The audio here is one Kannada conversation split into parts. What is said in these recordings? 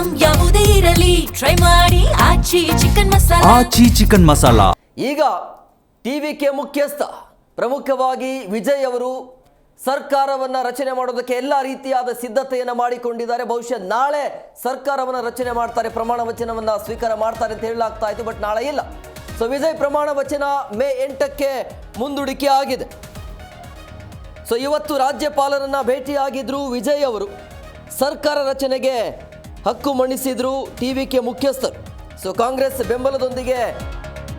ಐಟಂ ಯಾವುದೇ ಇರಲಿ ಟ್ರೈ ಮಾಡಿ ಆಚಿ ಚಿಕನ್ ಮಸಾಲಾ. ಈಗ ಟಿವಿಕೆ ಮುಖ್ಯಸ್ಥ ಪ್ರಮುಖವಾಗಿ ವಿಜಯ್ ಅವರು ಸರ್ಕಾರವನ್ನ ರಚನೆ ಮಾಡೋದಕ್ಕೆ ಎಲ್ಲ ರೀತಿಯಾದ ಸಿದ್ಧತೆಯನ್ನು ಮಾಡಿಕೊಂಡಿದ್ದಾರೆ. ಬಹುಶಃ ನಾಳೆ ಸರ್ಕಾರವನ್ನು ರಚನೆ ಮಾಡ್ತಾರೆ, ಪ್ರಮಾಣ ವಚನವನ್ನ ಸ್ವೀಕಾರ ಮಾಡ್ತಾರೆ ಅಂತ ಹೇಳಲಾಗ್ತಾ ಇತ್ತು. ಬಟ್ ನಾಳೆ ಇಲ್ಲ. ಸೊ ವಿಜಯ್ ಪ್ರಮಾಣ ವಚನ ಮೇ 8ಕ್ಕೆ ಮುಂದೂಡಿಕೆ ಆಗಿದೆ. ಸೊ ಇವತ್ತು ರಾಜ್ಯಪಾಲರನ್ನ ಭೇಟಿಯಾಗಿದ್ರು ವಿಜಯ್ ಅವರು. ಸರ್ಕಾರ ರಚನೆಗೆ ಹಕ್ಕು ಮಂಡಿಸಿದ್ರು ಟಿವಿಕೆ ಮುಖ್ಯಸ್ಥರು. ಸೊ ಕಾಂಗ್ರೆಸ್ ಬೆಂಬಲದೊಂದಿಗೆ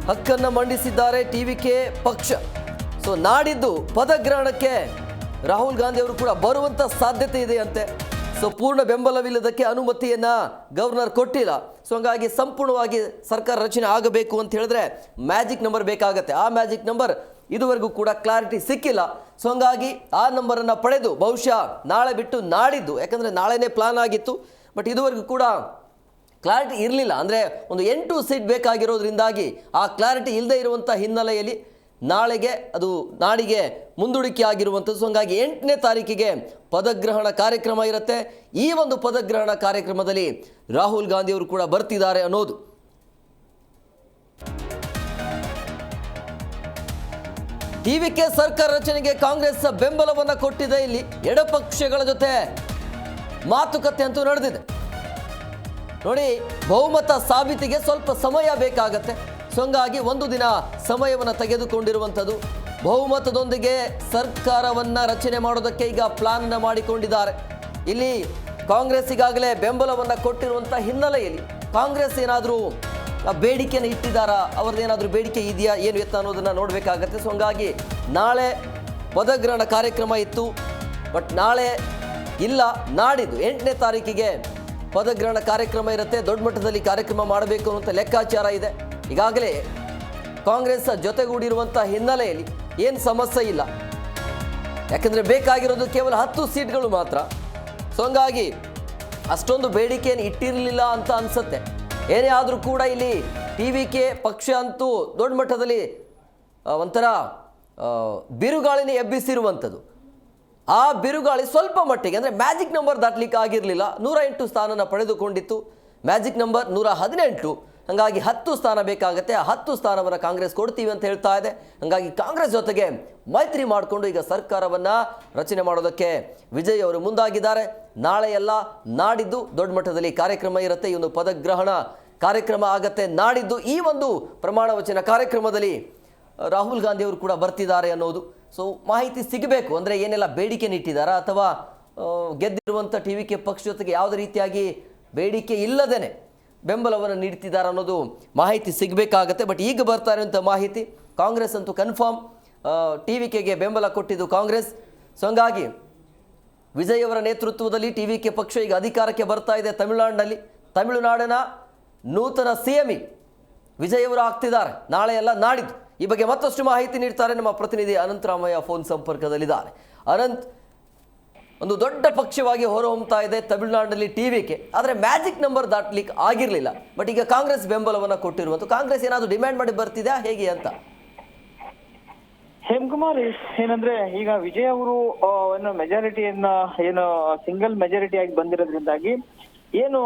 ಹಕ್ಕನ್ನು ಮಂಡಿಸಿದ್ದಾರೆ ಟಿವಿಕೆ ಪಕ್ಷ. ಸೊ ನಾಡಿದ್ದು ಪದಗ್ರಹಣಕ್ಕೆ ರಾಹುಲ್ ಗಾಂಧಿ ಅವರು ಕೂಡ ಬರುವಂಥ ಸಾಧ್ಯತೆ ಇದೆ ಅಂತೆ. ಸೊ ಪೂರ್ಣ ಬೆಂಬಲವಿಲ್ಲದಕ್ಕೆ ಅನುಮತಿಯನ್ನ ಗವರ್ನರ್ ಕೊಟ್ಟಿಲ್ಲ. ಸೊ ಹಂಗಾಗಿ ಸಂಪೂರ್ಣವಾಗಿ ಸರ್ಕಾರ ರಚನೆ ಆಗಬೇಕು ಅಂತ ಹೇಳಿದ್ರೆ ಮ್ಯಾಜಿಕ್ ನಂಬರ್ ಬೇಕಾಗತ್ತೆ. ಆ ಮ್ಯಾಜಿಕ್ ನಂಬರ್ ಇದುವರೆಗೂ ಕೂಡ ಕ್ಲಾರಿಟಿ ಸಿಕ್ಕಿಲ್ಲ. ಸೊ ಹಂಗಾಗಿ ಆ ನಂಬರನ್ನು ಪಡೆದು ಬಹುಶಃ ನಾಳೆ ಬಿಟ್ಟು ನಾಡಿದ್ದು, ಯಾಕಂದರೆ ನಾಳೆನೇ ಪ್ಲಾನ್ ಆಗಿತ್ತು, ಬಟ್ ಇದುವರೆಗೂ ಕೂಡ ಕ್ಲಾರಿಟಿ ಇರಲಿಲ್ಲ. ಅಂದರೆ ಒಂದು 8 ಸೀಟ್ ಬೇಕಾಗಿರೋದ್ರಿಂದಾಗಿ ಆ ಕ್ಲಾರಿಟಿ ಇಲ್ಲದೆ ಇರುವಂಥ ಹಿನ್ನೆಲೆಯಲ್ಲಿ ನಾಳೆಗೆ ಅದು ನಾಡಿಗೆ ಮುಂದೂಡಿಕೆ ಆಗಿರುವಂಥದ್ದು. ಸೊ ಹಂಗಾಗಿ 8ನೇ ತಾರೀಕಿಗೆ ಪದಗ್ರಹಣ ಕಾರ್ಯಕ್ರಮ ಇರುತ್ತೆ. ಈ ಒಂದು ಪದಗ್ರಹಣ ಕಾರ್ಯಕ್ರಮದಲ್ಲಿ ರಾಹುಲ್ ಗಾಂಧಿ ಅವರು ಕೂಡ ಬರ್ತಿದ್ದಾರೆ ಅನ್ನೋದು. ಟಿವಿಕೆ ಸರ್ಕಾರ ರಚನೆಗೆ ಕಾಂಗ್ರೆಸ್ ಬೆಂಬಲವನ್ನು ಕೊಟ್ಟಿದೆ. ಇಲ್ಲಿ ಎಡಪಕ್ಷಗಳ ಜೊತೆ ಮಾತುಕತೆ ಅಂತೂ ನಡೆದಿದೆ. ನೋಡಿ, ಬಹುಮತ ಸಾಬೀತಿಗೆ ಸ್ವಲ್ಪ ಸಮಯ ಬೇಕಾಗತ್ತೆ. ಸೊ ಹಂಗಾಗಿ ಒಂದು ದಿನ ಸಮಯವನ್ನು ತೆಗೆದುಕೊಂಡಿರುವಂಥದ್ದು. ಬಹುಮತದೊಂದಿಗೆ ಸರ್ಕಾರವನ್ನು ರಚನೆ ಮಾಡೋದಕ್ಕೆ ಈಗ ಪ್ಲಾನ್ ಮಾಡಿಕೊಂಡಿದ್ದಾರೆ. ಇಲ್ಲಿ ಕಾಂಗ್ರೆಸ್ ಈಗಾಗಲೇ ಬೆಂಬಲವನ್ನು ಕೊಟ್ಟಿರುವಂಥ ಹಿನ್ನೆಲೆಯಲ್ಲಿ ಕಾಂಗ್ರೆಸ್ ಏನಾದರೂ ಬೇಡಿಕೆಯನ್ನು ಇಟ್ಟಿದ್ದಾರಾ, ಅವ್ರದ್ದೇನಾದರೂ ಬೇಡಿಕೆ ಇದೆಯಾ ಏನು ಎತ್ತ ಅನ್ನೋದನ್ನು ನೋಡಬೇಕಾಗತ್ತೆ. ಸೊ ಹಂಗಾಗಿ ನಾಳೆ ಪದಗ್ರಹಣ ಕಾರ್ಯಕ್ರಮ ಇತ್ತು, ಬಟ್ ನಾಳೆ ಇಲ್ಲ. ನಾಡಿದ್ದು 8ನೇ ತಾರೀಕಿಗೆ ಪದಗ್ರಹಣ ಕಾರ್ಯಕ್ರಮ ಇರುತ್ತೆ. ದೊಡ್ಡ ಮಟ್ಟದಲ್ಲಿ ಕಾರ್ಯಕ್ರಮ ಮಾಡಬೇಕು ಅನ್ನುವಂಥ ಲೆಕ್ಕಾಚಾರ ಇದೆ. ಈಗಾಗಲೇ ಕಾಂಗ್ರೆಸ್ ಜೊತೆಗೂಡಿರುವಂಥ ಹಿನ್ನೆಲೆಯಲ್ಲಿ ಏನು ಸಮಸ್ಯೆ ಇಲ್ಲ, ಯಾಕಂದರೆ ಬೇಕಾಗಿರೋದು ಕೇವಲ 10 ಸೀಟ್ಗಳು ಮಾತ್ರ. ಸೊ ಹಂಗಾಗಿ ಅಷ್ಟೊಂದು ಬೇಡಿಕೆಯನ್ನು ಇಟ್ಟಿರಲಿಲ್ಲ ಅಂತ ಅನಿಸುತ್ತೆ. ಏನೇ ಆದರೂ ಕೂಡ ಇಲ್ಲಿ ಟಿವಿಕೆ ಪಕ್ಷ ಅಂತೂ ದೊಡ್ಡ ಮಟ್ಟದಲ್ಲಿ ಒಂಥರ ಬಿರುಗಾಳಿನೇ ಎಬ್ಬಿಸಿರುವಂಥದ್ದು. ಆ ಬಿರುಗಾಳಿ ಸ್ವಲ್ಪ ಮಟ್ಟಿಗೆ, ಅಂದರೆ ಮ್ಯಾಜಿಕ್ ನಂಬರ್ ದಾಟ್ಲಿಕ್ಕೆ ಆಗಿರಲಿಲ್ಲ. 108 ಸ್ಥಾನನ ಪಡೆದುಕೊಂಡಿತ್ತು. Magic number 118. ಹಾಗಾಗಿ 10 ಸ್ಥಾನ ಬೇಕಾಗುತ್ತೆ. ಆ 10 ಸ್ಥಾನವನ್ನು ಕಾಂಗ್ರೆಸ್ ಕೊಡ್ತೀವಿ ಅಂತ ಹೇಳ್ತಾ ಇದೆ. ಹಾಗಾಗಿ ಕಾಂಗ್ರೆಸ್ ಜೊತೆಗೆ ಮೈತ್ರಿ ಮಾಡಿಕೊಂಡು ಈಗ ಸರ್ಕಾರವನ್ನು ರಚನೆ ಮಾಡೋದಕ್ಕೆ ವಿಜಯ್ ಅವರು ಮುಂದಾಗಿದ್ದಾರೆ. ನಾಳೆ ಎಲ್ಲ ನಾಡಿದ್ದು ದೊಡ್ಡ ಮಟ್ಟದಲ್ಲಿ ಕಾರ್ಯಕ್ರಮ ಇರುತ್ತೆ. ಈ ಒಂದು ಪದಗ್ರಹಣ ಕಾರ್ಯಕ್ರಮ ಆಗತ್ತೆ ನಾಡಿದ್ದು. ಈ ಒಂದು ಪ್ರಮಾಣ ವಚನ ಕಾರ್ಯಕ್ರಮದಲ್ಲಿ ರಾಹುಲ್ ಗಾಂಧಿ ಅವರು ಕೂಡ ಬರ್ತಿದ್ದಾರೆ ಅನ್ನೋದು. ಸೊ ಮಾಹಿತಿ ಸಿಗಬೇಕು, ಅಂದರೆ ಏನೆಲ್ಲ ಬೇಡಿಕೆ ಇಟ್ಟಿದ್ದಾರಾ ಅಥವಾ ಗೆದ್ದಿರುವಂಥ ಟಿವಿಕೆ ಪಕ್ಷ ಜೊತೆಗೆ ಯಾವುದೇ ರೀತಿಯಾಗಿ ಬೇಡಿಕೆ ಇಲ್ಲದೇನೆ ಬೆಂಬಲವನ್ನು ನೀಡ್ತಿದ್ದಾರೆ ಅನ್ನೋದು ಮಾಹಿತಿ ಸಿಗಬೇಕಾಗತ್ತೆ. ಬಟ್ ಈಗ ಬರ್ತಾ ಇರುವಂಥ ಮಾಹಿತಿ ಕಾಂಗ್ರೆಸ್ ಅಂತೂ ಕನ್ಫರ್ಮ್ ಟಿವಿಕೆಗೆ ಬೆಂಬಲ ಕೊಟ್ಟಿದ್ದು ಕಾಂಗ್ರೆಸ್. ಸೊ ಹಂಗಾಗಿ ವಿಜಯ್ ಅವರ ನೇತೃತ್ವದಲ್ಲಿ ಟಿವಿಕೆ ಪಕ್ಷ ಈಗ ಅಧಿಕಾರಕ್ಕೆ ಬರ್ತಾ ಇದೆ ತಮಿಳುನಾಡಿನಲ್ಲಿ. ತಮಿಳುನಾಡಿನ ನೂತನ CM ವಿಜಯ್ ಅವರು ಆಗ್ತಿದ್ದಾರೆ ನಾಳೆ ಎಲ್ಲ ನಾಡಿದ್ದು. ಈ ಬಗ್ಗೆ ಮತ್ತಷ್ಟು ಮಾಹಿತಿ ನೀಡ್ತಾರೆ ನಮ್ಮ ಪ್ರತಿನಿಧಿ ಅನಂತರಾಮಯ್ಯ ಫೋನ್ ಸಂಪರ್ಕದಲ್ಲಿದ್ದಾರೆ. ಅನಂತ್, ಒಂದು ದೊಡ್ಡ ಪಕ್ಷವಾಗಿ ಹೊರಹೊಮ್ತಾ ಇದೆ ತಮಿಳುನಾಡಿನಲ್ಲಿ ಟಿವಿಕೆ, ಆದರೆ ಮ್ಯಾಜಿಕ್ ನಂಬರ್ ದಾಟ್ಲಿಕ್ಕೆ ಆಗಿರಲಿಲ್ಲ. ಬಟ್ ಈಗ ಕಾಂಗ್ರೆಸ್ ಬೆಂಬಲವನ್ನು ಕೊಟ್ಟಿರುವಂಥ ಕಾಂಗ್ರೆಸ್ ಏನಾದರೂ ಡಿಮ್ಯಾಂಡ್ ಮಾಡಿ ಬರ್ತಿದೆ ಹೇಗೆ ಅಂತ? ಹೇಮಕುಮಾರ್, ಏನಂದ್ರೆ ಈಗ ವಿಜಯ್ ಅವರು ಮೆಜಾರಿಟಿಯನ್ನ ಏನು ಸಿಂಗಲ್ ಮೆಜಾರಿಟಿ ಆಗಿ ಬಂದಿರೋದ್ರಿಂದಾಗಿ ಏನು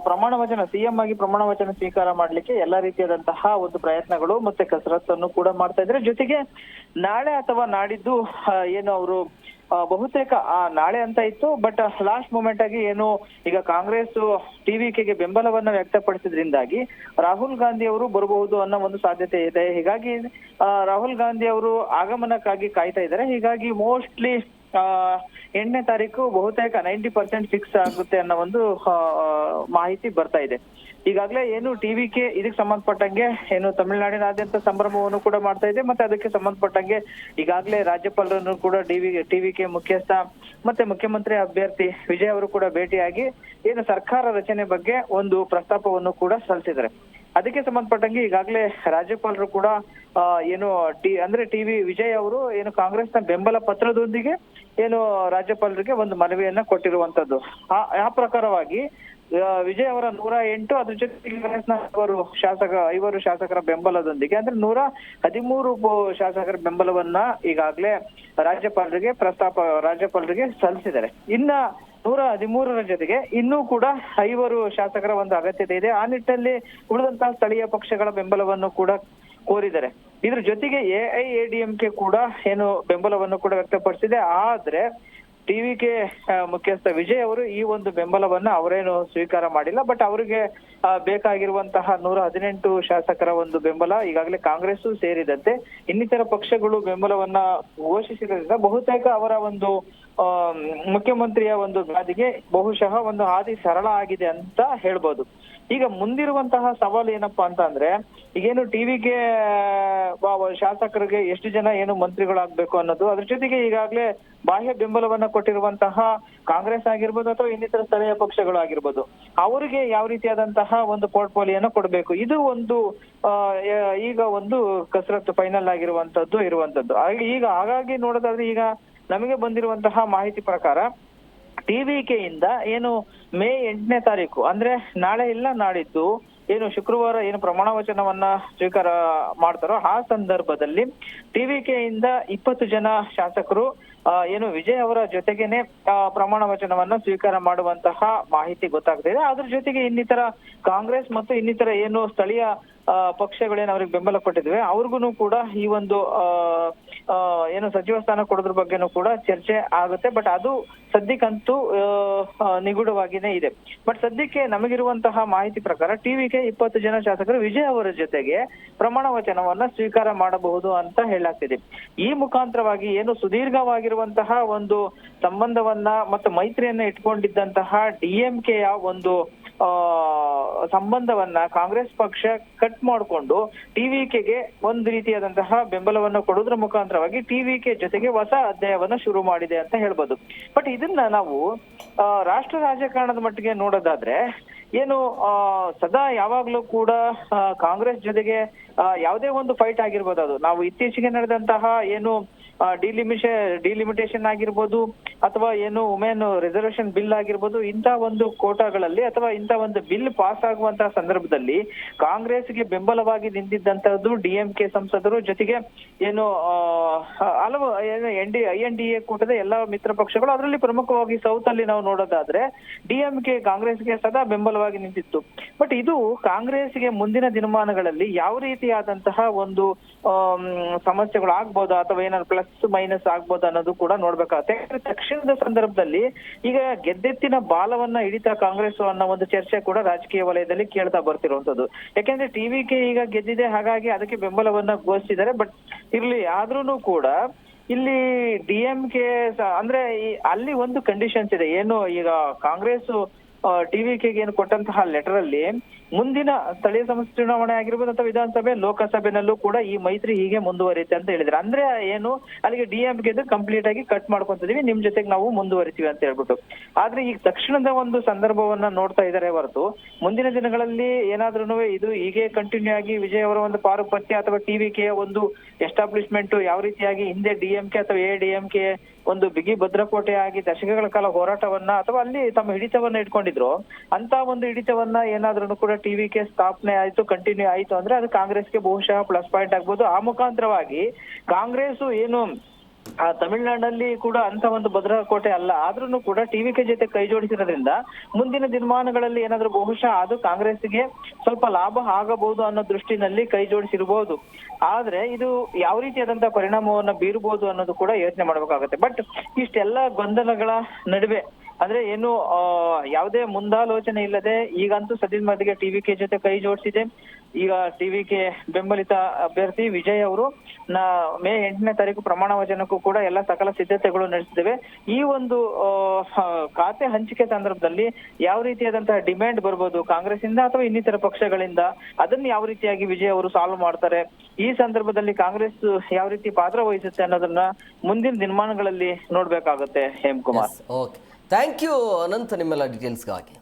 ಪ್ರಮಾಣ ವಚನ CM ಆಗಿ ಪ್ರಮಾಣ ವಚನ ಸ್ವೀಕಾರ ಮಾಡ್ಲಿಕ್ಕೆ ಎಲ್ಲಾ ರೀತಿಯಾದಂತಹ ಒಂದು ಪ್ರಯತ್ನಗಳು ಮತ್ತೆ ಕಸರತ್ತನ್ನು ಕೂಡ ಮಾಡ್ತಾ ಇದ್ರೆ. ಜೊತೆಗೆ ನಾಳೆ ಅಥವಾ ನಾಡಿದ್ದು ಏನು ಅವರು ಬಹುತೇಕ ನಾಳೆ ಅಂತ ಇತ್ತು, ಬಟ್ ಲಾಸ್ಟ್ ಮೂಮೆಂಟ್ ಆಗಿ ಏನು ಈಗ ಕಾಂಗ್ರೆಸ್ ಟಿವಿಕೆಗೆ ಬೆಂಬಲವನ್ನ ವ್ಯಕ್ತಪಡಿಸಿದ್ರಿಂದಾಗಿ ರಾಹುಲ್ ಗಾಂಧಿ ಅವರು ಬರಬಹುದು ಅನ್ನೋ ಒಂದು ಸಾಧ್ಯತೆ ಇದೆ. ಹೀಗಾಗಿ ರಾಹುಲ್ ಗಾಂಧಿ ಅವರು ಆಗಮನಕ್ಕಾಗಿ ಕಾಯ್ತಾ ಇದ್ದಾರೆ. ಹೀಗಾಗಿ ಮೋಸ್ಟ್ಲಿ 8ನೇ ತಾರೀಕು ಬಹುತೇಕ 90% ಫಿಕ್ಸ್ ಆಗುತ್ತೆ ಅನ್ನೋ ಒಂದು ಮಾಹಿತಿ ಬರ್ತಾ ಇದೆ. ಈಗಾಗಲೇ ಏನು ಟಿವಿಕೆ ಇದಕ್ಕೆ ಸಂಬಂಧಪಟ್ಟಂಗೆ ಏನು ತಮಿಳುನಾಡಿನಾದ್ಯಂತ ಸಂಭ್ರಮವನ್ನು ಕೂಡ ಮಾಡ್ತಾ ಇದೆ. ಮತ್ತೆ ಅದಕ್ಕೆ ಸಂಬಂಧಪಟ್ಟಂಗೆ ಈಗಾಗಲೇ ರಾಜ್ಯಪಾಲರನ್ನು ಕೂಡ ಟಿವಿಕೆ ಮುಖ್ಯಸ್ಥ ಮತ್ತೆ ಮುಖ್ಯಮಂತ್ರಿ ಅಭ್ಯರ್ಥಿ ವಿಜಯ್ ಅವರು ಕೂಡ ಭೇಟಿಯಾಗಿ ಏನು ಸರ್ಕಾರ ರಚನೆ ಬಗ್ಗೆ ಒಂದು ಪ್ರಸ್ತಾಪವನ್ನು ಕೂಡ ಸಲ್ಲಿಸಿದ್ದಾರೆ. ಅದಕ್ಕೆ ಸಂಬಂಧಪಟ್ಟಂಗೆ ಈಗಾಗಲೇ ರಾಜ್ಯಪಾಲರು ಕೂಡ ಏನು ವಿಜಯ್ ಅವರು ಏನು ಕಾಂಗ್ರೆಸ್ನ ಬೆಂಬಲ ಪತ್ರದೊಂದಿಗೆ ಏನು ರಾಜ್ಯಪಾಲರಿಗೆ ಒಂದು ಮನವಿಯನ್ನ ಕೊಟ್ಟಿರುವಂತದ್ದು. ಆ ಪ್ರಕಾರವಾಗಿ ವಿಜಯ್ ಅವರ 108 ಅದ್ರ ಜೊತೆಗೆ ಕಾಂಗ್ರೆಸ್ನ 5 ಶಾಸಕರ ಬೆಂಬಲದೊಂದಿಗೆ ಅಂದ್ರೆ 113 ಶಾಸಕರ ಬೆಂಬಲವನ್ನ ಈಗಾಗಲೇ ರಾಜ್ಯಪಾಲರಿಗೆ ಸಲ್ಲಿಸಿದ್ದಾರೆ. ಇನ್ನ 113ರ ಜೊತೆಗೆ ಇನ್ನೂ ಕೂಡ 5 ಶಾಸಕರ ಒಂದು ಅಗತ್ಯತೆ ಇದೆ. ಆ ನಿಟ್ಟಿನಲ್ಲಿ ಉಳಿದಂತಹ ಸ್ಥಳೀಯ ಪಕ್ಷಗಳ ಬೆಂಬಲವನ್ನು ಕೂಡ ಕೋರಿದ್ದಾರೆ. ಇದ್ರ ಜೊತೆಗೆ AIADMK ಕೂಡ ಏನು ಬೆಂಬಲವನ್ನು ಕೂಡ ವ್ಯಕ್ತಪಡಿಸಿದೆ. ಆದ್ರೆ ಟಿವಿಕೆ ಮುಖ್ಯಸ್ಥ ವಿಜಯ್ ಅವರು ಈ ಒಂದು ಬೆಂಬಲವನ್ನ ಅವರೇನು ಸ್ವೀಕಾರ ಮಾಡಿಲ್ಲ. ಬಟ್ ಅವರಿಗೆ ಬೇಕಾಗಿರುವಂತಹ 118 ಶಾಸಕರ ಒಂದು ಬೆಂಬಲ ಈಗಾಗಲೇ ಕಾಂಗ್ರೆಸ್ ಸೇರಿದಂತೆ ಇನ್ನಿತರ ಪಕ್ಷಗಳು ಬೆಂಬಲವನ್ನ ಘೋಷಿಸಿದ್ರಿಂದ ಬಹುತೇಕ ಅವರ ಒಂದು ಮುಖ್ಯಮಂತ್ರಿಯ ಒಂದು ಗಾದಿಗೆ ಬಹುಶಃ ಒಂದು ಹಾದಿ ಸರಳ ಆಗಿದೆ ಅಂತ ಹೇಳ್ಬೋದು. ಈಗ ಮುಂದಿರುವಂತಹ ಸವಾಲು ಏನಪ್ಪಾ ಅಂತ ಅಂದ್ರೆ ಈಗೇನು ಟಿವಿಗೆ ಶಾಸಕರಿಗೆ ಎಷ್ಟು ಜನ ಏನು ಮಂತ್ರಿಗಳಾಗ್ಬೇಕು ಅನ್ನೋದು, ಅದ್ರ ಜೊತೆಗೆ ಈಗಾಗಲೇ ಬಾಹ್ಯ ಬೆಂಬಲವನ್ನ ಕೊಟ್ಟಿರುವಂತಹ ಕಾಂಗ್ರೆಸ್ ಆಗಿರ್ಬೋದು ಅಥವಾ ಇನ್ನಿತರ ಸ್ಥಳೀಯ ಪಕ್ಷಗಳು ಆಗಿರ್ಬೋದು, ಅವರಿಗೆ ಯಾವ ರೀತಿಯಾದಂತಹ ಒಂದು ಪೋರ್ಟ್ಫೋಲಿಯೋನ ಕೊಡಬೇಕು, ಇದು ಒಂದು ಈಗ ಒಂದು ಕಸರತ್ತು ಫೈನಲ್ ಆಗಿರುವಂತದ್ದು ಇರುವಂತದ್ದು. ಈಗ ಹಾಗಾಗಿ ನೋಡೋದಾದ್ರೆ ಈಗ ನಮಗೆ ಬಂದಿರುವಂತಹ ಮಾಹಿತಿ ಪ್ರಕಾರ ಟಿವಿಕೆಯಿಂದ ಏನು ಮೇ 8ನೇ ತಾರೀಕು ಅಂದ್ರೆ ನಾಳೆ ಇಲ್ಲ ನಾಡಿದ್ದು ಏನು ಶುಕ್ರವಾರ ಏನು ಪ್ರಮಾಣ ವಚನವನ್ನ ಸ್ವೀಕಾರ ಮಾಡ್ತಾರೋ ಆ ಸಂದರ್ಭದಲ್ಲಿ ಟಿವಿಕೆಯಿಂದ 20 ಜನ ಶಾಸಕರು ಏನು ವಿಜಯ್ ಅವರ ಜೊತೆಗೇನೆ ಪ್ರಮಾಣ ವಚನವನ್ನ ಸ್ವೀಕಾರ ಮಾಡುವಂತಹ ಮಾಹಿತಿ ಗೊತ್ತಾಗ್ತಿದೆ. ಅದ್ರ ಜೊತೆಗೆ ಇನ್ನಿತರ ಕಾಂಗ್ರೆಸ್ ಮತ್ತು ಇನ್ನಿತರ ಏನು ಸ್ಥಳೀಯ ಪಕ್ಷಗಳೇನು ಅವ್ರಿಗೆ ಬೆಂಬಲ ಕೊಟ್ಟಿದ್ವಿ ಅವ್ರಿಗೂ ಕೂಡ ಈ ಒಂದು ಏನು ಸಚಿವ ಸ್ಥಾನ ಕೊಡೋದ್ರ ಬಗ್ಗೆನೂ ಕೂಡ ಚರ್ಚೆ ಆಗುತ್ತೆ. ಬಟ್ ಅದು ಸದ್ಯಕ್ಕಂತೂ ನಿಗೂಢವಾಗಿನೇ ಇದೆ. ಬಟ್ ಸದ್ಯಕ್ಕೆ ನಮಗಿರುವಂತಹ ಮಾಹಿತಿ ಪ್ರಕಾರ ಟಿವಿಗೆ 20 ಜನ ಶಾಸಕರು ವಿಜಯ್ ಅವರ ಜೊತೆಗೆ ಪ್ರಮಾಣ ವಚನವನ್ನ ಸ್ವೀಕಾರ ಮಾಡಬಹುದು ಅಂತ ಹೇಳಲಾಗ್ತಿದೆ. ಈ ಮುಖಾಂತರವಾಗಿ ಏನು ಸುದೀರ್ಘವಾಗಿರುವಂತಹ ಒಂದು ಸಂಬಂಧವನ್ನ ಮತ್ತು ಮೈತ್ರಿಯನ್ನ ಇಟ್ಕೊಂಡಿದ್ದಂತಹ DMKಯ ಒಂದು ಸಂಬಂಧವನ್ನ ಕಾಂಗ್ರೆಸ್ ಪಕ್ಷ ಕಟ್ ಮಾಡಿಕೊಂಡು ಟಿವಿಕೆಗೆ ಒಂದು ರೀತಿಯಾದಂತಹ ಬೆಂಬಲವನ್ನು ಕೊಡೋದ್ರ ಮುಖಾಂತರವಾಗಿ ಟಿವಿಕೆ ಜೊತೆಗೆ ಹೊಸ ಅಧ್ಯಾಯವನ್ನ ಶುರು ಮಾಡಿದೆ ಅಂತ ಹೇಳ್ಬೋದು. ಬಟ್ ಇದನ್ನ ನಾವು ರಾಷ್ಟ್ರ ರಾಜಕಾರಣದ ಮಟ್ಟಿಗೆ ನೋಡೋದಾದ್ರೆ ಏನು ಸದಾ ಯಾವಾಗ್ಲೂ ಕೂಡ ಕಾಂಗ್ರೆಸ್ ಜೊತೆಗೆ ಯಾವುದೇ ಒಂದು ಫೈಟ್ ಆಗಿರ್ಬೋದು, ಅದು ನಾವು ಇತ್ತೀಚೆಗೆ ನಡೆದಂತಹ ಏನು ಡಿಲಿಮಿಟೇಷನ್ ಆಗಿರ್ಬೋದು ಅಥವಾ ಏನು ವುಮೆನ್ ರಿಸರ್ವೇಶನ್ ಬಿಲ್ ಆಗಿರ್ಬೋದು, ಇಂಥ ಒಂದು ಕೋಟಾಗಳಲ್ಲಿ ಅಥವಾ ಇಂಥ ಒಂದು ಬಿಲ್ ಪಾಸ್ ಆಗುವಂತಹ ಸಂದರ್ಭದಲ್ಲಿ ಕಾಂಗ್ರೆಸ್ಗೆ ಬೆಂಬಲವಾಗಿ ನಿಂತಿದ್ದಂತಹದ್ದು DMK ಸಂಸದರು, ಜೊತೆಗೆ ಏನು ಹಲವು INDA ಕೂಟದ ಎಲ್ಲಾ ಮಿತ್ರ ಪಕ್ಷಗಳು, ಅದರಲ್ಲಿ ಪ್ರಮುಖವಾಗಿ ಸೌತ್ ಅಲ್ಲಿ ನಾವು ನೋಡೋದಾದ್ರೆ DMK ಕಾಂಗ್ರೆಸ್ಗೆ ಸದಾ ಬೆಂಬಲವಾಗಿ ನಿಂತಿತ್ತು. ಬಟ್ ಇದು ಕಾಂಗ್ರೆಸ್ಗೆ ಮುಂದಿನ ದಿನಮಾನಗಳಲ್ಲಿ ಯಾವ ರೀತಿಯಾದಂತಹ ಒಂದು ಸಮಸ್ಯೆಗಳು ಆಗ್ಬೋದಾ ಅಥವಾ ಏನಾದ್ರು ಪ್ಲಸ್ ಮೈನಸ್ ಆಗ್ಬೋದು ಅನ್ನೋದು ಕೂಡ ನೋಡ್ಬೇಕಾಗತ್ತೆ. ತಕ್ಷಣದ ಸಂದರ್ಭದಲ್ಲಿ ಈಗ ಗೆದ್ದೆತ್ತಿನ ಬಾಲವನ್ನ ಹಿಡಿತಾ ಕಾಂಗ್ರೆಸ್ ಅನ್ನೋ ಒಂದು ಚರ್ಚೆ ಕೂಡ ರಾಜಕೀಯ ವಲಯದಲ್ಲಿ ಕೇಳ್ತಾ ಬರ್ತಿರುವಂತದ್ದು. ಯಾಕೆಂದ್ರೆ ಟಿವಿಕೆ ಈಗ ಗೆದ್ದಿದೆ, ಹಾಗಾಗಿ ಅದಕ್ಕೆ ಬೆಂಬಲವನ್ನ ಘೋಷಿಸಿದ್ದಾರೆ. ಬಟ್ ಇರ್ಲಿ ಆದ್ರೂನು ಕೂಡ ಇಲ್ಲಿ DMK ಅಂದ್ರೆ ಅಲ್ಲಿ ಒಂದು ಕಂಡೀಷನ್ಸ್ ಇದೆ. ಏನು ಈಗ ಕಾಂಗ್ರೆಸ್ ಟಿವಿಕೆಗೆ ಏನು ಕೊಟ್ಟಂತಹ ಲೆಟರ್ ಅಲ್ಲಿ ಮುಂದಿನ ಸ್ಥಳೀಯ ಸಂಸ್ಥೆ ಚುನಾವಣೆ ಆಗಿರ್ಬೋದು ಅಥವಾ ವಿಧಾನಸಭೆ ಲೋಕಸಭೆನಲ್ಲೂ ಕೂಡ ಈ ಮೈತ್ರಿ ಹೀಗೆ ಮುಂದುವರಿಯುತ್ತೆ ಅಂತ ಹೇಳಿದ್ರೆ, ಅಂದ್ರೆ ಏನು ಅಲ್ಲಿಗೆ DMK ಕಂಪ್ಲೀಟ್ ಆಗಿ ಕಟ್ ಮಾಡ್ಕೊಂತಿದೀವಿ, ನಿಮ್ ಜೊತೆಗೆ ನಾವು ಮುಂದುವರಿತೀವಿ ಅಂತ ಹೇಳ್ಬಿಟ್ಟು. ಆದ್ರೆ ಈಗ ತಕ್ಷಣದ ಒಂದು ಸಂದರ್ಭವನ್ನ ನೋಡ್ತಾ ಇದ್ದಾರೆ ಹೊರತು ಮುಂದಿನ ದಿನಗಳಲ್ಲಿ ಏನಾದ್ರೂ ಇದು ಹೀಗೆ ಕಂಟಿನ್ಯೂ ಆಗಿ ವಿಜಯ್ ಅವರ ಒಂದು ಪಾರುಪತ್ಯ ಅಥವಾ ಟಿವಿಕೆಯ ಒಂದು ಎಸ್ಟಾಬ್ಲಿಷ್ಮೆಂಟ್ ಯಾವ ರೀತಿಯಾಗಿ ಹಿಂದೆ DMK ಅಥವಾ ADMK ಒಂದು ಬಿಗಿ ಭದ್ರಕೋಟೆ ಆಗಿ ದಶಕಗಳ ಕಾಲ ಹೋರಾಟವನ್ನ ಅಥವಾ ಅಲ್ಲಿ ತಮ್ಮ ಹಿಡಿತವನ್ನ ಇಟ್ಕೊಂಡಿದ್ರು, ಅಂತ ಒಂದು ಹಿಡಿತವನ್ನ ಏನಾದ್ರೂ ಕೂಡ ಟಿವಿಕೆ ಸ್ಥಾಪನೆ ಆಯ್ತು, ಕಂಟಿನ್ಯೂ ಆಯ್ತು ಅಂದ್ರೆ ಅದು ಕಾಂಗ್ರೆಸ್ಗೆ ಬಹುಶಃ ಪ್ಲಸ್ ಪಾಯಿಂಟ್ ಆಗ್ಬೋದು. ಆ ಮುಖಾಂತರವಾಗಿ ಕಾಂಗ್ರೆಸ್ ಏನು ತಮಿಳುನಾಡಿನಲ್ಲಿ ಕೂಡ ಅಂತ ಒಂದು ಭದ್ರಕೋಟೆ ಅಲ್ಲ, ಆದ್ರೂ ಕೂಡ ಟಿವಿಕೆ ಜೊತೆ ಕೈ ಜೋಡಿಸಿರೋದ್ರಿಂದ ಮುಂದಿನ ದಿನಮಾನಗಳಲ್ಲಿ ಏನಾದ್ರೂ ಬಹುಶಃ ಅದು ಕಾಂಗ್ರೆಸ್ಗೆ ಸ್ವಲ್ಪ ಲಾಭ ಆಗಬಹುದು ಅನ್ನೋ ದೃಷ್ಟಿನಲ್ಲಿ ಕೈ ಜೋಡಿಸಿರಬಹುದು. ಆದ್ರೆ ಇದು ಯಾವ ರೀತಿಯಾದಂತಹ ಪರಿಣಾಮವನ್ನ ಬೀರಬಹುದು ಅನ್ನೋದು ಕೂಡ ಯೋಚನೆ ಮಾಡ್ಬೇಕಾಗತ್ತೆ. ಬಟ್ ಇಷ್ಟೆಲ್ಲ ಗೊಂದಲಗಳ ನಡುವೆ ಅಂದ್ರೆ ಏನು ಯಾವುದೇ ಮುಂದಾಲೋಚನೆ ಇಲ್ಲದೆ ಈಗಂತೂ ಸದ್ಯದ ಮಟ್ಟಿಗೆ ಟಿವಿಕೆ ಜೊತೆ ಕೈ ಜೋಡಿಸಿದೆ. ಈಗ ಟಿವಿಕೆ ಬೆಂಬಲಿತ ಅಭ್ಯರ್ಥಿ ವಿಜಯ್ ಅವರು ಮೇ 8ನೇ ತಾರೀಕು ಪ್ರಮಾಣ ವಚನಕ್ಕೂ ಕೂಡ ಎಲ್ಲ ಸಕಲ ಸಿದ್ಧತೆಗಳು ನಡೆಸಿದ್ದೇವೆ. ಈ ಒಂದು ಖಾತೆ ಹಂಚಿಕೆ ಸಂದರ್ಭದಲ್ಲಿ ಯಾವ ರೀತಿಯಾದಂತಹ ಡಿಮ್ಯಾಂಡ್ ಬರ್ಬೋದು ಕಾಂಗ್ರೆಸ್ ಇಂದ ಅಥವಾ ಇನ್ನಿತರ ಪಕ್ಷಗಳಿಂದ, ಅದನ್ನ ಯಾವ ರೀತಿಯಾಗಿ ವಿಜಯ್ ಅವರು ಸಾಲ್ವ್ ಮಾಡ್ತಾರೆ, ಈ ಸಂದರ್ಭದಲ್ಲಿ ಕಾಂಗ್ರೆಸ್ ಯಾವ ರೀತಿ ಪಾತ್ರ ವಹಿಸುತ್ತೆ ಅನ್ನೋದನ್ನ ಮುಂದಿನ ದಿನಮಾನಗಳಲ್ಲಿ ನೋಡ್ಬೇಕಾಗುತ್ತೆ. Hemakumar, okay, thank you Ananth ನಿಮ್ಮೆಲ್ಲ ಡೀಟೇಲ್ಸ್ಗಾಗಿ.